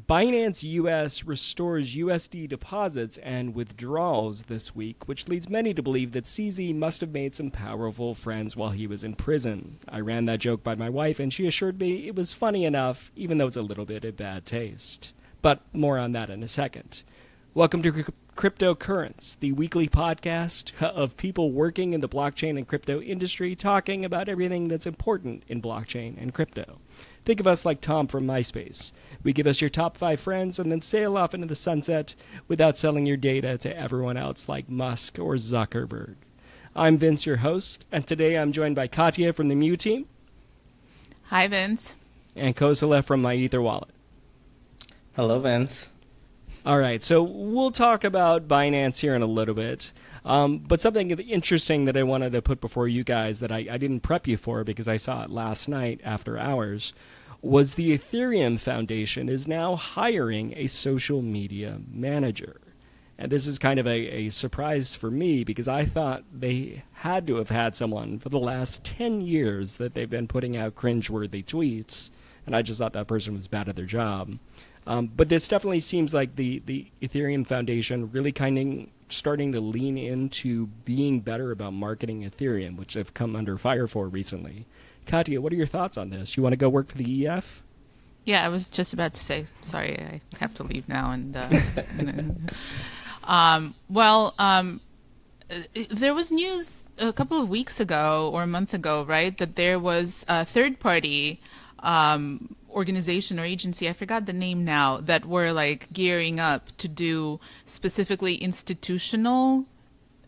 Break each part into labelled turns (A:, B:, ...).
A: Binance US restores USD deposits and withdrawals this week, which leads many to believe that CZ must have made some powerful friends while he was in prison. I ran that joke by my wife, and she assured me it was funny enough, even though it's a little bit of bad taste. But more on that in a second. Welcome to Cryptocurrents, the weekly podcast of people working in the blockchain and crypto industry talking about everything that's important in blockchain and crypto. Think of us like Tom from MySpace. We give us your top 5 friends and then sail off into the sunset without selling your data to everyone else like Musk or Zuckerberg. I'm Vince, your host, and today I'm joined by Katya from the Mew team.
B: Hi, Vince.
A: And Kosala from My Ether Wallet.
C: Hello, Vince.
A: All right, so we'll talk about Binance here in a little bit. But something interesting that I wanted to put before you guys that I didn't prep you for because I saw it last night after hours was the Ethereum Foundation is now hiring a social media manager. And this is kind of a surprise for me because I thought they had to have had someone for the last 10 years that they've been putting out cringeworthy tweets, and I just thought that person was bad at their job. But this definitely seems like the Ethereum Foundation really kind of starting to lean into being better about marketing Ethereum, which they've come under fire for recently. Katya, what are your thoughts on this? You want to go work for the EF?
B: Yeah, I was just about to say, sorry, I have to leave now. There was news a couple of weeks ago or a month ago, right, that there was a third-party organization or agency, I forgot the name now, that were like gearing up to do specifically institutional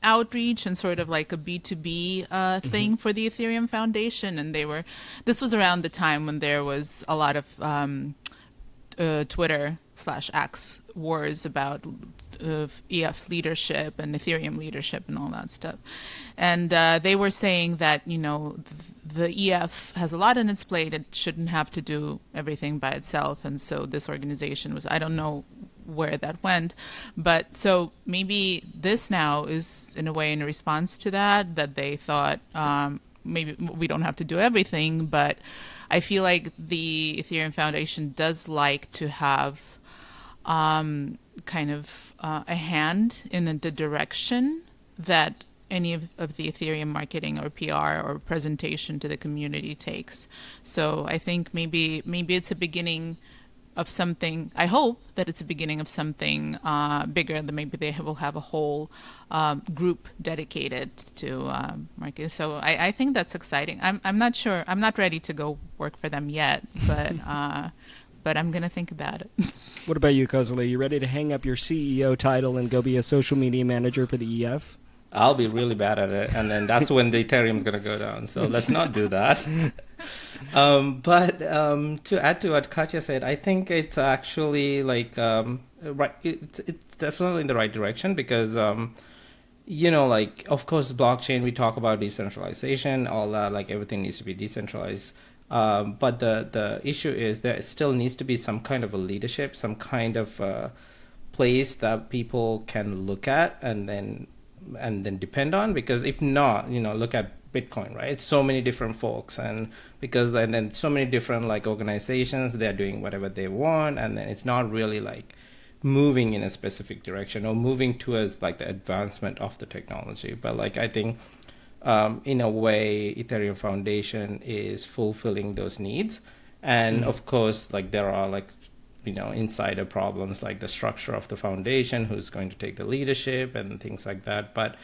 B: outreach and sort of like a B2B thing for the Ethereum Foundation. And this was around the time when there was a lot of Twitter/X wars about EF leadership and Ethereum leadership and all that stuff. And they were saying that, the EF has a lot on its plate. It shouldn't have to do everything by itself. And so this organization was, I don't know where that went. But so maybe this now is in a way in response to that they thought maybe we don't have to do everything. But I feel like the Ethereum Foundation does like to have kind of a hand in the direction that any of the Ethereum marketing or PR or presentation to the community takes. So I think maybe it's a beginning of something. I hope that it's a beginning of something bigger, that maybe they will have a whole group dedicated to marketing. So I think that's exciting. I'm not sure. I'm not ready to go work for them yet, but but I'm going to think about it.
A: What about you, Kozali? You ready to hang up your CEO title and go be a social media manager for the EF?
C: I'll be really bad at it, and then that's when the Ethereum's going to go down. So let's not do that. But to add to what Katya said, I think it's actually like right. It's definitely in the right direction because like of course blockchain. We talk about decentralization, all that. Like everything needs to be decentralized. But the issue is there still needs to be some kind of a leadership, some kind of place that people can look at and then depend on. Because if not, look at Bitcoin, right? It's so many different folks, and because then so many different like organizations, they're doing whatever they want, and then it's not really like moving in a specific direction or moving towards like the advancement of the technology. But like I think. In a way, Ethereum Foundation is fulfilling those needs. And of course, like there are like, insider problems like the structure of the foundation, who's going to take the leadership and things like that. But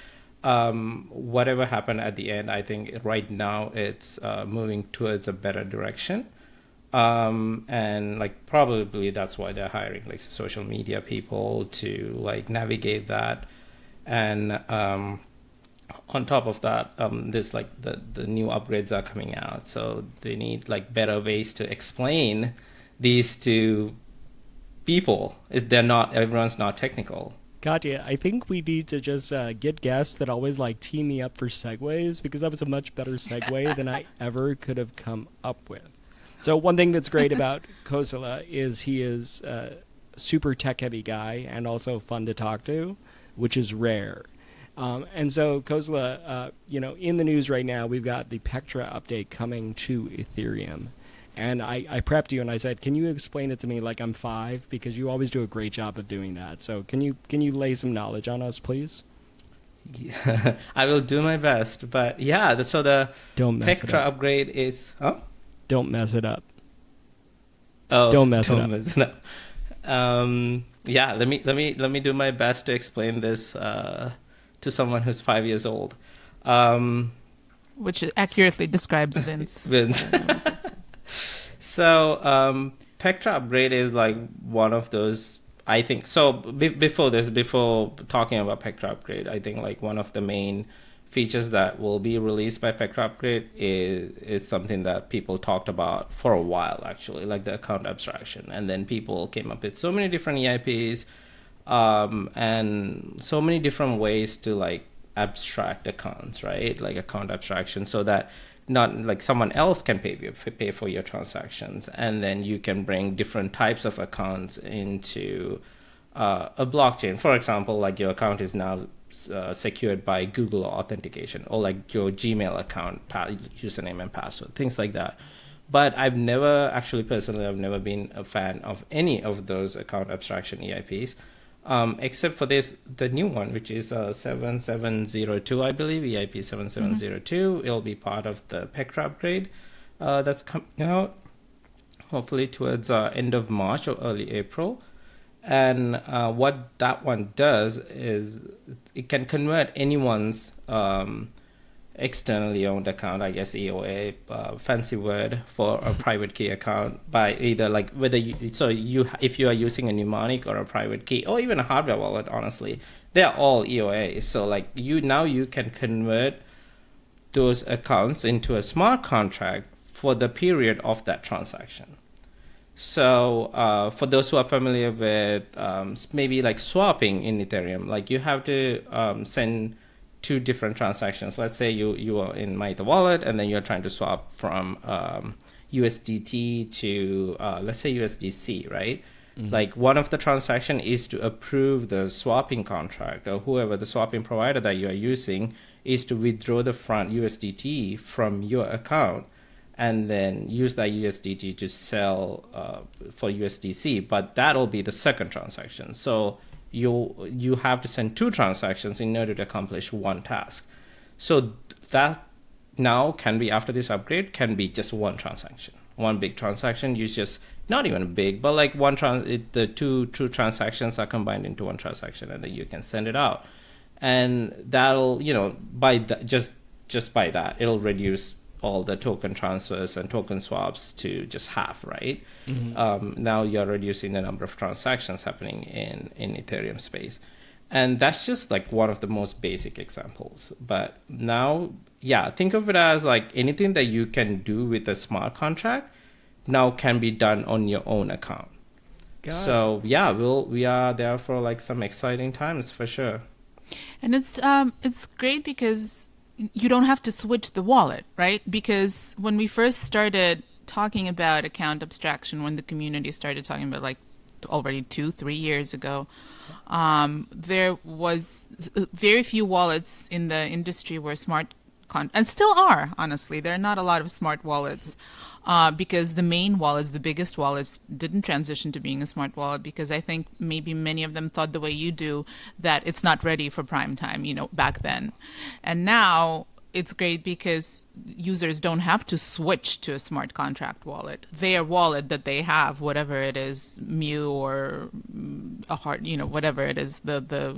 C: whatever happened at the end, I think right now it's moving towards a better direction. And like probably that's why they're hiring like social media people to like navigate that. And on top of that, there's like the new upgrades are coming out, so they need like better ways to explain these to people. Everyone's not technical.
A: Katya, I think we need to just get guests that always like tee me up for segues, because that was a much better segue than I ever could have come up with. So one thing that's great about Kosala is he is a super tech heavy guy and also fun to talk to, which is rare. And so, Kosala, in the news right now, we've got the Pectra update coming to Ethereum. And I prepped you and I said, can you explain it to me like I'm 5? Because you always do a great job of doing that. So can you lay some knowledge on us, please?
C: Yeah, I will do my best. But yeah, so the
A: Don't mess it
C: Pectra
A: up.
C: upgrade is... Huh?
A: Don't mess it up.
C: Oh,
A: Don't mess it up.
C: Mess it up. Yeah, let me do my best to explain this to someone who's 5 years old.
B: Which accurately describes Vince.
C: Vince. So, Pectra upgrade is like one of those, I think. So before talking about Pectra upgrade, I think like one of the main features that will be released by Pectra upgrade is something that people talked about for a while, actually, like the account abstraction. And then people came up with so many different EIPs and so many different ways to like abstract accounts, right? Like account abstraction, so that not like someone else can pay for your transactions, and then you can bring different types of accounts into a blockchain. For example, like your account is now secured by Google authentication, or like your Gmail account username and password, things like that. But I've never been a fan of any of those account abstraction EIPs, except for the new one, which is 7702, I believe, EIP 7702. It'll be part of the Pectra upgrade that's coming out, hopefully towards end of March or early April. And what that one does is it can convert anyone's externally owned account, I guess EOA, fancy word for a private key account, by either like if you are using a mnemonic or a private key or even a hardware wallet, honestly, they're all EOA. So like you can convert those accounts into a smart contract for the period of that transaction. So for those who are familiar with maybe like swapping in Ethereum, like you have to send two different transactions. Let's say you are in my Ether wallet, and then you're trying to swap from USDT to let's say USDC, right? Mm-hmm. Like one of the transaction is to approve the swapping contract, or whoever the swapping provider that you are using is to withdraw the front USDT from your account, and then use that USDT to sell for USDC. But that'll be the second transaction. So you have to send two transactions in order to accomplish one task. So that now can be, after this upgrade, can be just one transaction, one big transaction. You just, not even big, but like the two transactions are combined into one transaction, and then you can send it out. And that'll, just by that, it'll reduce all the token transfers and token swaps to just half, right? Mm-hmm. Now you're reducing the number of transactions happening in Ethereum space. And that's just like one of the most basic examples. But now, yeah, think of it as like anything that you can do with a smart contract now can be done on your own account. So yeah, we are there for like some exciting times for sure.
B: And it's great because you don't have to switch the wallet, right? Because when we first started talking about account abstraction, when the community started talking about like already 2-3 years ago, there was very few wallets in the industry were smart and still are, honestly. There are not a lot of smart wallets because the main wallets, the biggest wallets, didn't transition to being a smart wallet because I think maybe many of them thought the way you do, that it's not ready for prime time, back then. And now it's great because users don't have to switch to a smart contract wallet. Their wallet that they have, whatever it is, Mu or a hard, whatever it is, the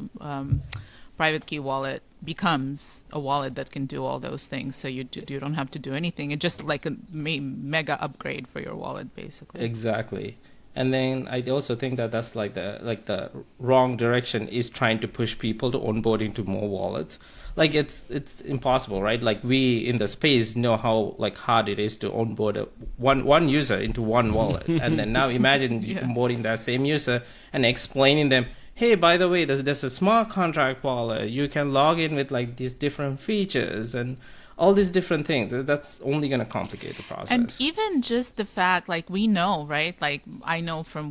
B: private key wallet becomes a wallet that can do all those things. So you don't have to do anything. It's just like a mega upgrade for your wallet, basically.
C: Exactly. And then I also think that that's like the wrong direction, is trying to push people to onboard into more wallets. Like it's impossible, right? Like we in the space know how like hard it is to onboard one user into one wallet, and then now imagine onboarding that same user and explaining them, hey, by the way, there's a smart contract wallet. You can log in with like these different features and all these different things. That's only going to complicate the process.
B: And even just the fact, like we know, right? Like I know from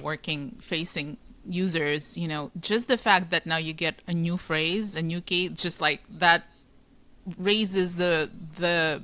B: facing users, just the fact that now you get a new phrase, a new key, just like that raises the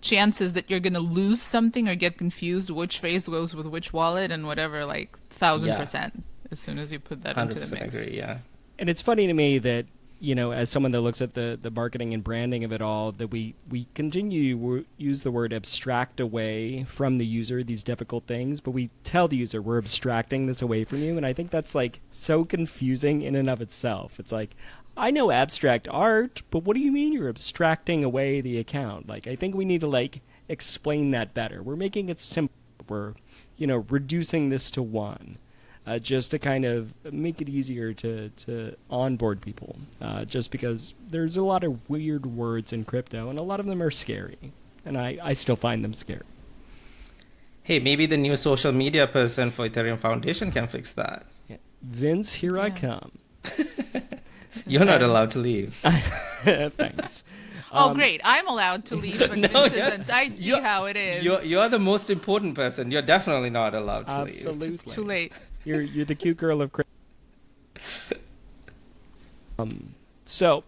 B: chances that you're going to lose something or get confused which phrase goes with which wallet and whatever, like 1,000% as soon as you put that into the
C: 100%
B: mix.
C: agree, yeah.
A: And it's funny to me that, as someone that looks at the marketing and branding of it all, that we continue to use the word abstract away from the user, these difficult things, but we tell the user we're abstracting this away from you. And I think that's like so confusing in and of itself. It's like, I know abstract art, but what do you mean you're abstracting away the account? Like, I think we need to explain that better. We're making it simple. We're, reducing this to one. Just to kind of make it easier to onboard people, just because there's a lot of weird words in crypto, and a lot of them are scary, and I still find them scary.
C: Hey, maybe the new social media person for Ethereum Foundation can fix that.
A: Yeah. Vince, here I come.
C: You're not allowed to leave.
A: Thanks.
B: Great. I'm allowed to leave, but Vince isn't. I see how it is.
C: You're the most important person. You're definitely not allowed to leave.
A: Absolutely.
B: It's too late.
A: You're the cute girl of crypto. So,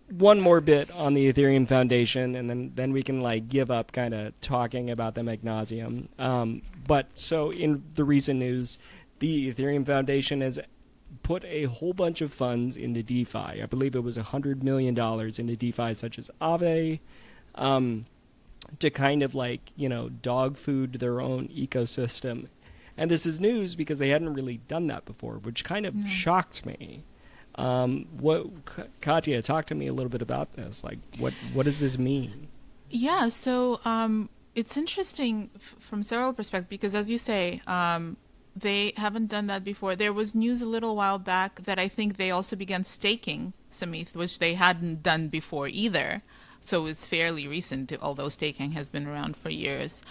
A: one more bit on the Ethereum Foundation, and then we can give up kind of talking about them ad nauseum. But so in the recent news, the Ethereum Foundation has put a whole bunch of funds into DeFi. I believe it was $100 million into DeFi such as Aave, to kind of dog food their own ecosystem. And this is news because they hadn't really done that before, which kind of shocked me. Katya, talk to me a little bit about this. What does this mean?
B: Yeah, so it's interesting from several perspectives because, as you say, they haven't done that before. There was news a little while back that I think they also began staking some ETH, which they hadn't done before either. So it's fairly recent, although staking has been around for years.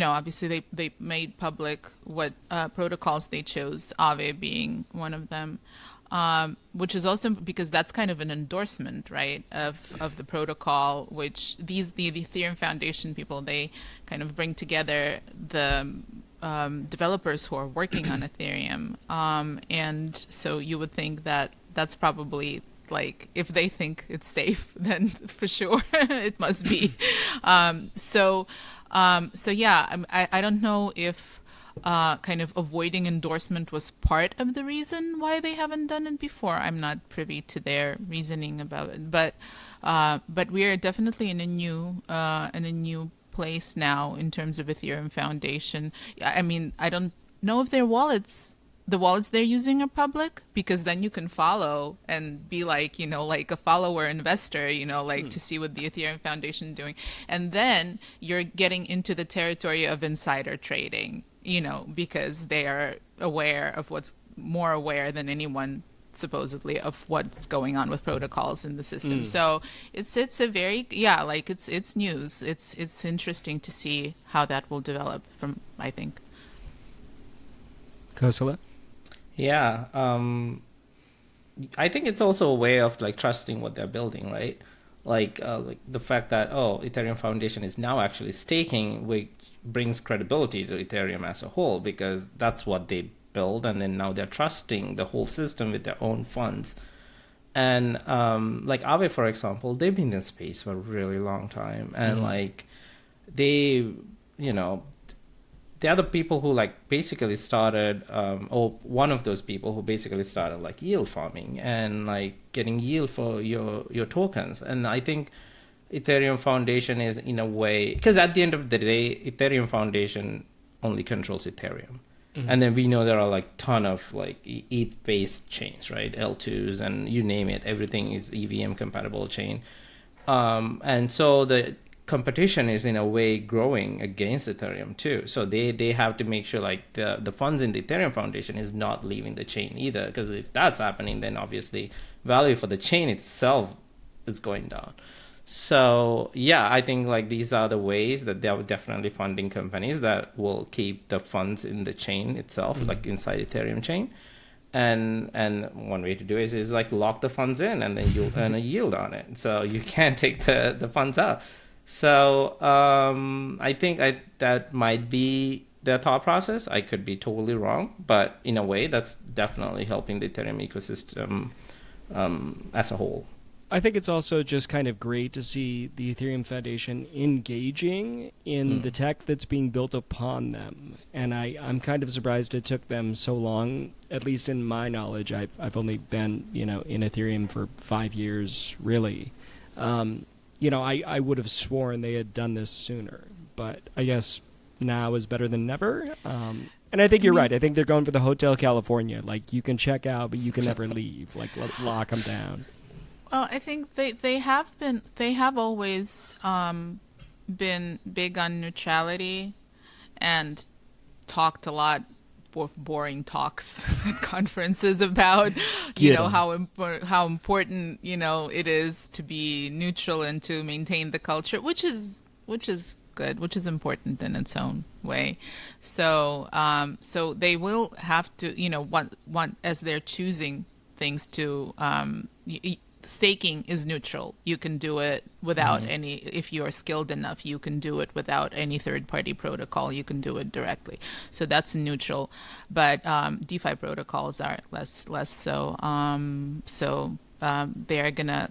B: Obviously they made public what protocols they chose, Aave being one of them, which is also because that's kind of an endorsement, right, of the protocol, which the Ethereum Foundation people, they kind of bring together the developers who are working on Ethereum. And so you would think that that's probably if they think it's safe, then for sure it must be. So yeah, I don't know if kind of avoiding endorsement was part of the reason why they haven't done it before. I'm not privy to their reasoning about it, but we are definitely in a new place now in terms of Ethereum Foundation. I mean, I don't know if the wallets they're using are public, because then you can follow and be like a follower investor, to see what the Ethereum Foundation is doing. And then you're getting into the territory of insider trading, because they are more aware than anyone supposedly of what's going on with protocols in the system. So it's a very, it's news. It's interesting to see how that will develop I think.
A: Kosala?
C: Yeah, I think it's also a way of trusting what they're building, right? Like the fact that Ethereum Foundation is now actually staking, which brings credibility to Ethereum as a whole, because that's what they build, and then now they're trusting the whole system with their own funds. And Aave, for example, they've been in space for a really long time, and they're the people who basically started, or one of those people who basically started yield farming and getting yield for your tokens. And I think Ethereum Foundation is, in a way, because at the end of the day, Ethereum Foundation only controls Ethereum. And then we know there are ton of ETH-based chains, right? L2s and you name it, everything is EVM compatible chain. And so the competition is in a way growing against Ethereum too. So they have to make sure the funds in the Ethereum Foundation is not leaving the chain either, because if that's happening, then obviously value for the chain itself is going down. So yeah, I think these are the ways that they're definitely funding companies that will keep the funds in the chain itself, inside Ethereum chain. And one way to do it is lock the funds in, and then you'll earn a yield on it. So you can't take the funds out. So I think that might be their thought process. I could be totally wrong, but in a way, that's definitely helping the Ethereum ecosystem as a whole.
A: I think it's also just kind of great to see the Ethereum Foundation engaging in the tech that's being built upon them. And I'm kind of surprised it took them so long, at least in my knowledge. I've only been, in Ethereum for 5 years, really. I would have sworn they had done this sooner. But I guess now is better than never. And I think you're right. I think they're going for the Hotel California. Like, you can check out, but you can never leave. Like, let's lock them down.
B: Well, I think they have always been big on neutrality and talked a lot of boring talks at conferences about how important it is to be neutral and to maintain the culture, which is good, which is important in its own way. So so they will have to want as they're choosing things to staking is neutral. You can do it without any, if you are skilled enough, you can do it without any third-party protocol. You can do it directly. So that's neutral. But DeFi protocols are less so. They are going to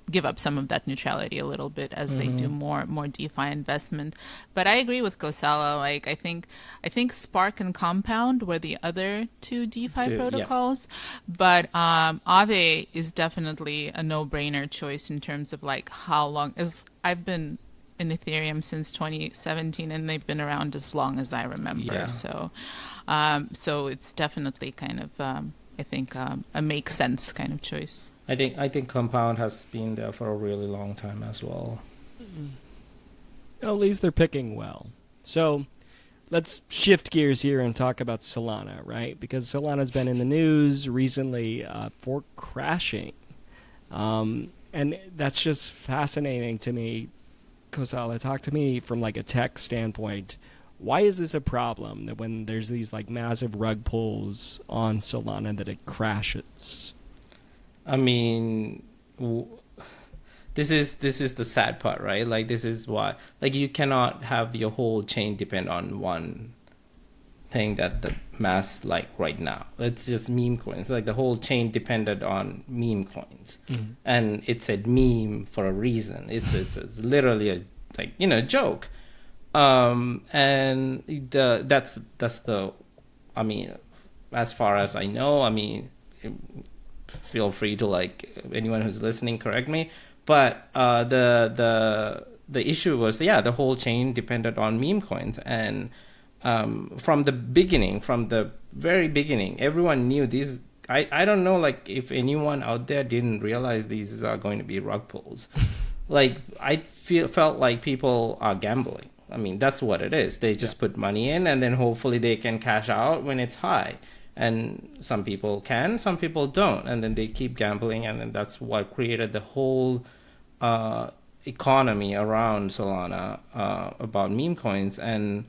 B: give up some of that neutrality a little bit as they do more DeFi investment. But I agree with Kosala. Like, I think Spark and Compound were the other two DeFi protocols. But Aave is definitely a no-brainer choice in terms of like how long. As I've been in Ethereum since 2017, and they've been around as long as I remember. Yeah. So it's definitely kind of I think a make sense kind of choice.
C: I think Compound has been there for a really long time as well.
A: At least they're picking well. So let's shift gears here and talk about Solana, right? Because Solana's been in the news recently for crashing. And that's just fascinating to me. Kosala, talk to me from like a tech standpoint. Why is this a problem that when there's these like massive rug pulls on Solana that it crashes?
C: I mean, this is the sad part, right? Like, this is why, like, you cannot have your whole chain depend on one thing that the mass like right now. It's just meme coins. Like, the whole chain depended on meme coins, and it said meme for a reason. It's literally a joke, and that's the. I mean, as far as I know, I mean. Feel free to, like, anyone who's listening, correct me. But the issue was, the whole chain depended on meme coins, and from the very beginning, everyone knew these. I don't know, like, if anyone out there didn't realize these are going to be rug pulls. Like, I felt like people are gambling. I mean, that's what it is. They just put money in, and then hopefully they can cash out when it's high. And some people can, some people don't, and then they keep gambling, and then that's what created the whole economy around Solana about meme coins. And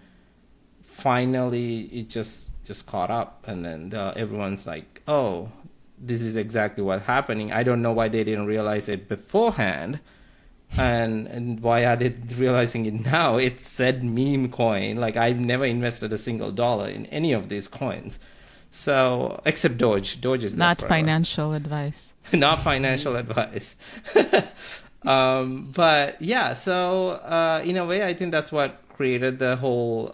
C: finally, it just caught up, and then everyone's like, "Oh, this is exactly what's happening." I don't know why they didn't realize it beforehand, and why are they realizing it now? It said meme coin. Like, I've never invested a single dollar in any of these coins. So, except Doge. Doge is
B: not financial advice.
C: Not financial advice. But yeah, so in a way, I think that's what created the whole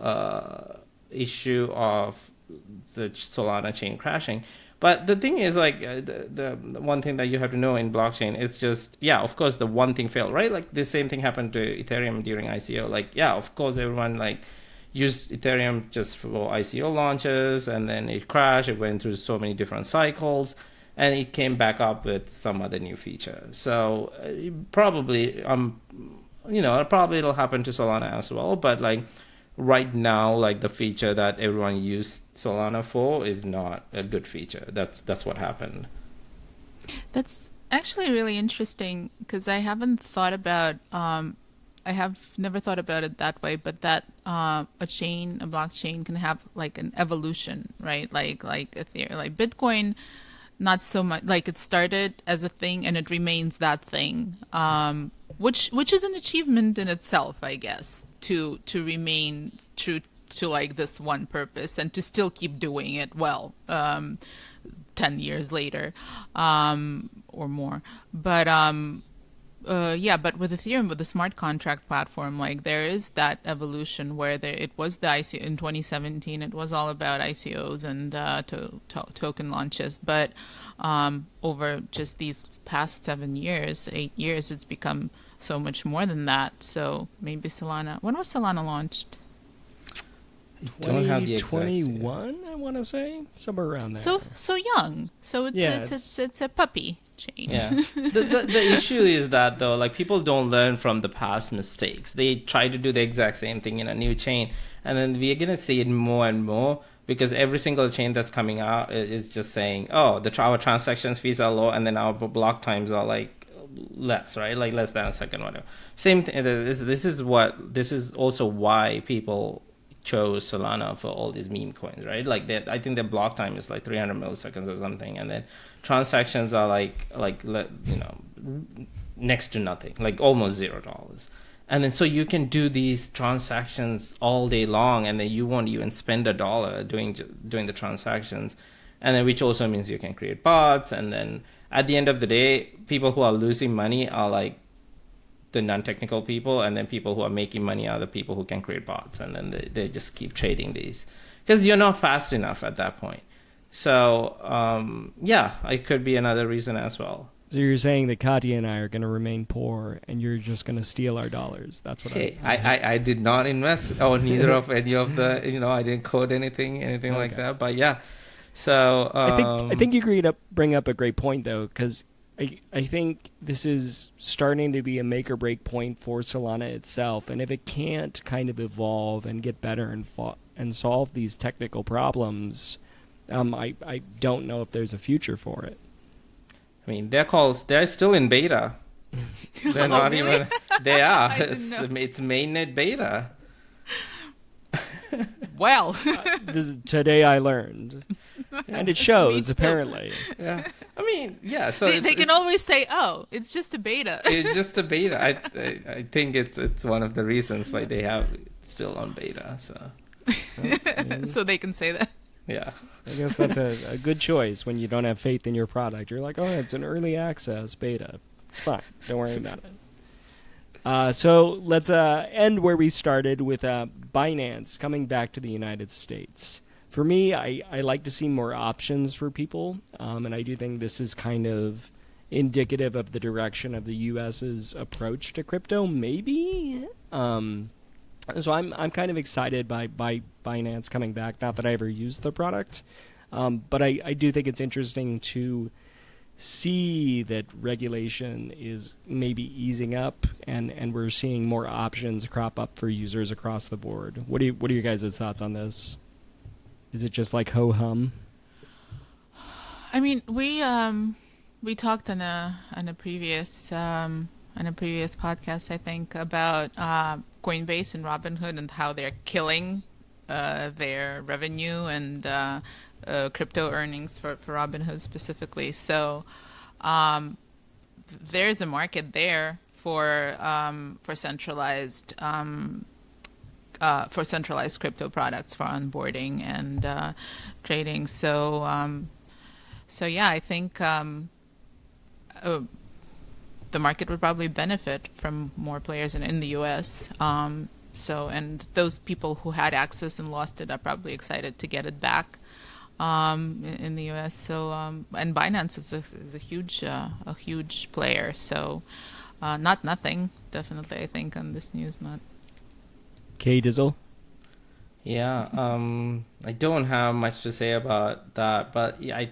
C: issue of the Solana chain crashing. But the thing is, like, the one thing that you have to know in blockchain, it's just, of course, the one thing failed, right? Like, the same thing happened to Ethereum during ICO. Like, of course, everyone, like, used Ethereum just for ICO launches, and then it crashed. It went through so many different cycles, and it came back up with some other new feature. So probably, probably it'll happen to Solana as well. But like right now, like the feature that everyone used Solana for is not a good feature. That's what happened.
B: That's actually really interesting because I haven't thought about. I have never thought about it that way, but that a blockchain can have like an evolution, right? Like Ethereum, like Bitcoin, not so much. Like it started as a thing and it remains that thing, which is an achievement in itself, I guess, to remain true to like this one purpose and to still keep doing it well 10 years later or more. But but with Ethereum, with the smart contract platform, like there is that evolution where it was the ICO in 2017. It was all about ICOs and token launches, but over just these past 8 years, it's become so much more than that. So maybe Solana. When was Solana launched?
C: Don't have the exact
A: 2021, I want to say, somewhere around there.
B: So young. So it's a puppy chain.
C: Yeah. The issue is that though, like people don't learn from the past mistakes. They try to do the exact same thing in a new chain, and then we're gonna see it more and more because every single chain that's coming out is just saying, oh, our transaction fees are low, and then our block times are like less, right? Like less than a second, whatever. Same thing. This is also why people chose Solana for all these meme coins, right? Like that, I think the block time is like 300 milliseconds or something, and then transactions are like next to nothing, like almost $0. And then so you can do these transactions all day long, and then you won't even spend $1 doing the transactions, and then which also means you can create bots, and then at the end of the day, people who are losing money are like the non-technical people, and then people who are making money are the people who can create bots, and then they just keep trading these because you're not fast enough at that point. So it could be another reason as well.
A: So you're saying that Katya and I are going to remain poor, and you're just going to steal our dollars. That's what
C: I did not invest, or neither of any of the, I didn't code anything like that. But yeah, so
A: I think you bring up a great point though, because I think this is starting to be a make or break point for Solana itself, and if it can't kind of evolve and get better and solve these technical problems, I don't know if there's a future for it.
C: I mean, they're still in beta. They're not
B: really?
C: even. They are.
B: Know.
C: It's mainnet beta.
B: Well,
A: today I learned, and it shows apparently.
C: Yeah, I mean, yeah. So
B: they can always say, "Oh, it's just a beta."
C: It's just a beta. I think it's one of the reasons why they have it still on beta. So,
B: so they can say that.
C: Yeah,
A: I guess that's a good choice when you don't have faith in your product. You're like, oh, it's an early access beta. It's fine. Don't worry about it. So let's end where we started with Binance coming back to the United States. For me, I like to see more options for people, and I do think this is kind of indicative of the direction of the U.S.'s approach to crypto, maybe. So I'm kind of excited by Binance coming back. Not that I ever used the product, but I do think it's interesting to see that regulation is maybe easing up, and we're seeing more options crop up for users across the board. What are your guys' thoughts on this? Is it just like ho hum?
B: I mean, we talked on a previous podcast, I think, about Coinbase and Robinhood and how they're killing their revenue and crypto earnings for Robinhood specifically. So there's a market there for centralized crypto products for onboarding and trading. So yeah, I think the market would probably benefit from more players in the U.S. And those people who had access and lost it are probably excited to get it back in the U.S. So and Binance is a huge player. So not nothing, definitely. I think on this news, not.
C: Okay, Dizzle. Yeah, I don't have much to say about that, but yeah, I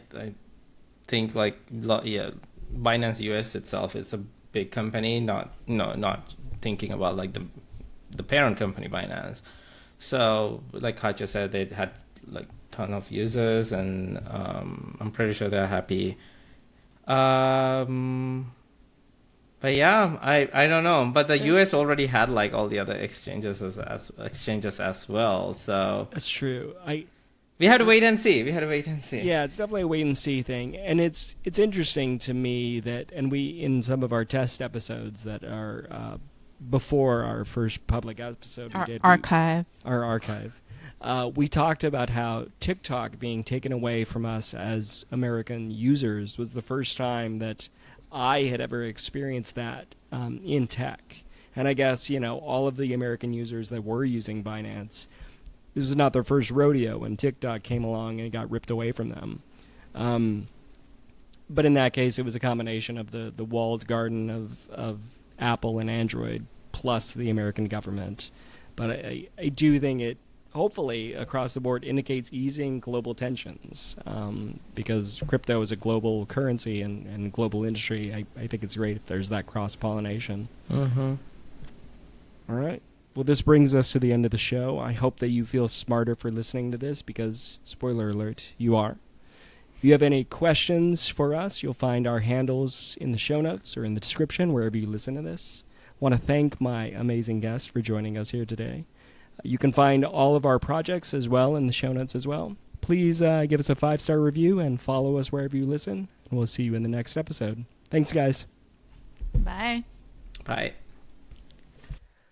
C: think Binance US itself is a big company, not thinking about like the parent company Binance. So like Katya said, they had like ton of users, and I'm pretty sure they're happy. But yeah, I don't know. But the US already had like all the other exchanges as well. So
A: that's true.
C: We had to wait and see.
A: Yeah, it's definitely a wait and see thing, and it's interesting to me that, and we in some of our test episodes that are before our first public episode,
B: Our archive.
A: we talked about how TikTok being taken away from us as American users was the first time that I had ever experienced that in tech. And I guess, all of the American users that were using Binance, this was not their first rodeo when TikTok came along and got ripped away from them. But in that case, it was a combination of the walled garden of Apple and Android plus the American government. But I do think it, hopefully, across the board, indicates easing global tensions. Because crypto is a global currency and global industry, I think it's great if there's that cross-pollination.
C: Mm-hmm.
A: All right. Well, this brings us to the end of the show. I hope that you feel smarter for listening to this because, spoiler alert, you are. If you have any questions for us, you'll find our handles in the show notes or in the description, wherever you listen to this. I want to thank my amazing guest for joining us here today. You can find all of our projects as well in the show notes as well. Please give us a 5-star review and follow us wherever you listen. And we'll see you in the next episode. Thanks, guys.
B: Bye.
C: Bye.